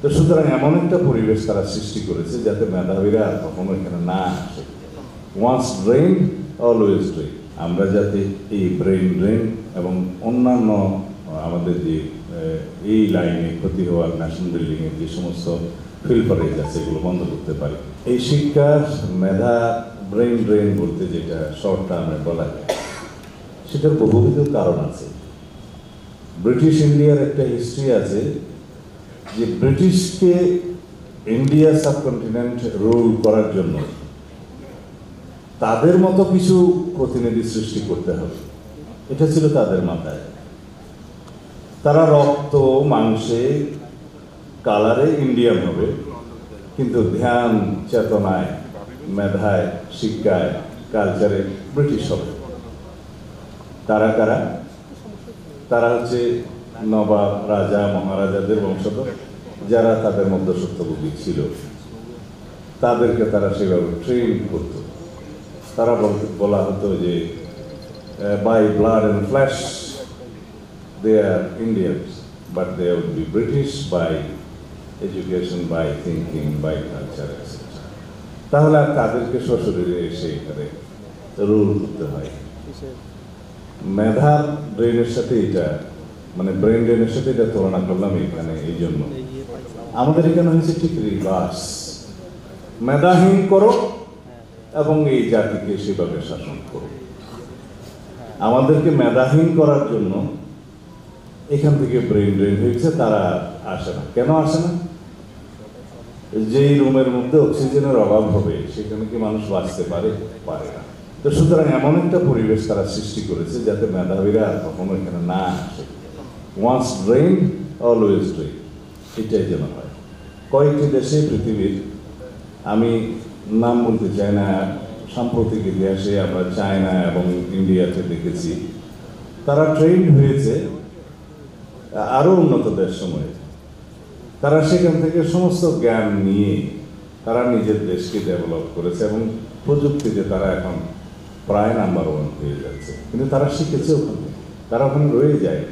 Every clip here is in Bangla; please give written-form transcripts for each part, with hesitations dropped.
তো সুতরাং এমন একটা পরিবেশ তারা সৃষ্টি করেছে যাতে মেধাবীরা কখনো এখানে না আসে। Once drain always drain. আমরা যাতে এই ব্রেন ড্রেন এবং অন্যান্য আমাদের যে এই লাইনে ক্ষতি হওয়ার ন্যাশনাল বিল্ডিংয়ের যে সমস্ত ফিল্টারেজ আছে এগুলো বন্ধ করতে পারি। এই শিক্ষার মেধা ব্রেন ড্রেন বলতে যেটা শর্ট টার্মে বলা যায়, সেটার বহুবিধ কারণ আছে। ব্রিটিশ ইন্ডিয়ার একটা হিস্ট্রি আছে যে ব্রিটিশকে ইন্ডিয়া সাবকন্টিনেন্ট রুল করার জন্য তাদের মতো কিছু প্রতিনিধি সৃষ্টি করতে হবে, এটা ছিল তাদের মাথায়। তারা রক্ত মাংসে কালারে ইন্ডিয়ান হবে, কিন্তু ধ্যান চেতনায় মেধায় শিক্ষায় কালচারে ব্রিটিশ হবে। তারা কারা? তারা হচ্ছে নবাব রাজা মহারাজাদের বংশধর, যারা তাদের মধ্যস্বত্বভোগী ছিল। তাদেরকে তারা সেভাবে ট্রেন করত। তারা বলা হতো যে by blood and flesh they are Indians, but they would be British by education, by thinking, by culture etcetera. তাহলে আর তাদেরকে সশরীরে এসে এখানে রুল করতে হয়। মেধার ব্রেনের সাথে এটা মানে ব্রেন ড্রেনের সাথে এটা তুলনা করলাম এখানে। এই জন্য আমাদের এখানে হয়েছে ঠিক রিভার্স। মেধাহীন করো এবং এই জাতিকে সেভাবে শাসন করো। আমাদেরকে মেধাহীন করার জন্য এখান থেকে ব্রেন ড্রেন হয়েছে, তারা আসে না। কেন আসে না? যেই রুমের মধ্যে অক্সিজেনের অভাব হবে সেখানে কি মানুষ বাঁচতে পারে? পারে না। তো সুতরাং এমন একটা পরিবেশ তারা সৃষ্টি করেছে যাতে মেধাবীরা কখনো এখানে না আসে। ওয়ান্স ড্রেন অলওয়েজ ড্রেন, এটাই যেন হয়। কয়েকটি দেশে পৃথিবীর, আমি নাম বলতে চাই না, সাম্প্রতিক ইতিহাসে আমরা চায়না এবং ইন্ডিয়াতে দেখেছি তারা ট্রেন হয়েছে আরও উন্নত দেশ সময়ে। তারা সেখান থেকে সমস্ত জ্ঞান নিয়ে তারা নিজের দেশকে ডেভেলপ করেছে এবং প্রযুক্তিতে তারা এখন প্রায় নাম্বার 1 হয়ে যাচ্ছে। কিন্তু তারা শিখেছে ওখানে, তারা ওখানে রয়ে যায়।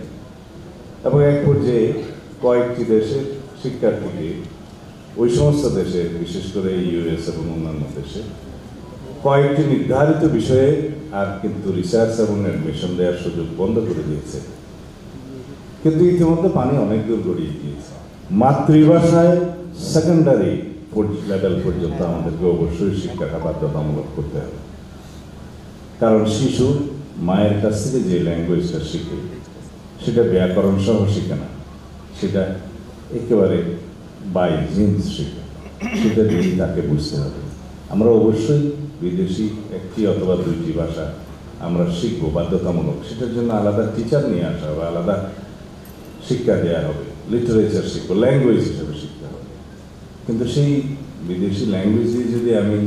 এবং এক পর্যায়ে কয়েকটি দেশের শিক্ষার্থীকে ওই সমস্ত দেশে, বিশেষ করে ইউএস এবং অন্যান্য দেশে কয়েকটি নির্ধারিত বিষয়ে আর কিন্তু রিসার্চ এবং অ্যাডমিশন দেওয়ার সুযোগ বন্ধ করে দিয়েছে। কিন্তু ইতিমধ্যে পানি অনেক দূর গড়িয়ে গিয়েছে। মাতৃভাষায় সেকেন্ডারি লেভেল পর্যন্ত আমাদেরকে অবশ্যই শিক্ষাটা বাধ্যতামূলক করতে হবে। কারণ শিশু মায়ের কাছ থেকে যে ল্যাঙ্গুয়েজটা শিখে সেটা ব্যাকরণ সহ শিখে না, সেটা একেবারে বাই জিন্স শিখে। সেটা দিয়েই তাকে বুঝতে হবে। আমরা অবশ্যই বিদেশি একটি অথবা 2টি ভাষা আমরা শিখবো বাধ্যতামূলক। সেটার জন্য আলাদা টিচার নিয়ে আসা হবে, আলাদা শিক্ষা দেওয়া হবে, লিটারেচার শিখবো, ল্যাঙ্গুয়েজ হিসেবে শিখতে হবে। কিন্তু সেই বিদেশি ল্যাঙ্গুয়েজ দিয়ে যদি আমি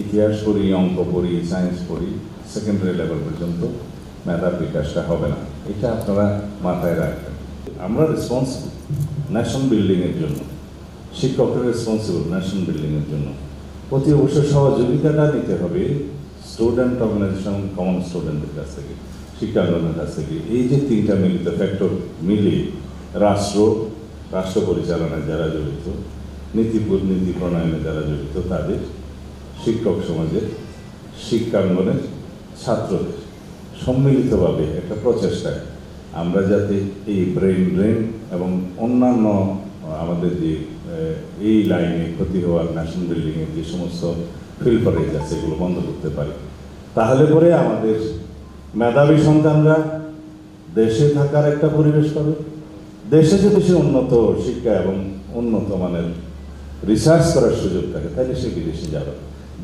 ইতিহাস পড়ি, অঙ্ক পড়ি, সায়েন্স পড়ি, সেকেন্ডারি লেভেল পর্যন্ত মেধার বিকাশটা হবে না। এটা আপনারা মাথায় রাখবেন। আমরা রেসপন্সিবল ন্যাশন বিল্ডিংয়ের জন্য, শিক্ষকের রেসপন্সিবল ন্যাশন বিল্ডিংয়ের জন্য। অতি অবশ্যই সহযোগিতাটা নিতে হবে স্টুডেন্ট অর্গানাইজেশন, কমন স্টুডেন্টের কাছ থেকে, শিক্ষাঙ্গনের কাছ থেকে। এই যে 3টা মিলিত ফ্যাক্টর মিলিয়ে রাষ্ট্র পরিচালনায় যারা জড়িত, নীতি প্রণয়নে যারা জড়িত, তাদের, শিক্ষক সমাজের, শিক্ষাঙ্গনের, ছাত্রদের সম্মিলিতভাবে একটা প্রচেষ্টায় আমরা যাতে এই ব্রেন ড্রেন এবং অন্যান্য আমাদের যে এই লাইনে ক্ষতি হওয়ার ন্যাশনাল বিল্ডিংয়ের যে সমস্ত ফিল্টারেজ আছে এগুলো বন্ধ করতে পারি। তাহলে পরে আমাদের মেধাবী সন্তানরা দেশে থাকার একটা পরিবেশ পাবে। দেশে যদি সে উন্নত শিক্ষা এবং উন্নত মানের রিসার্চ করার সুযোগ থাকে তাহলে সে বিদেশে যাবে।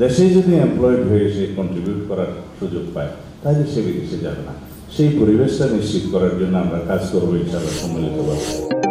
দেশেই যদি এমপ্লয়েড হয়ে সে কন্ট্রিবিউট করার সুযোগ পায় তাহলে সে বিদেশে যাবে না। সেই পরিবেশটা নিশ্চিত করার জন্য আমরা কাজ করবো ইনশাআল্লাহ সম্মিলিতভাবে।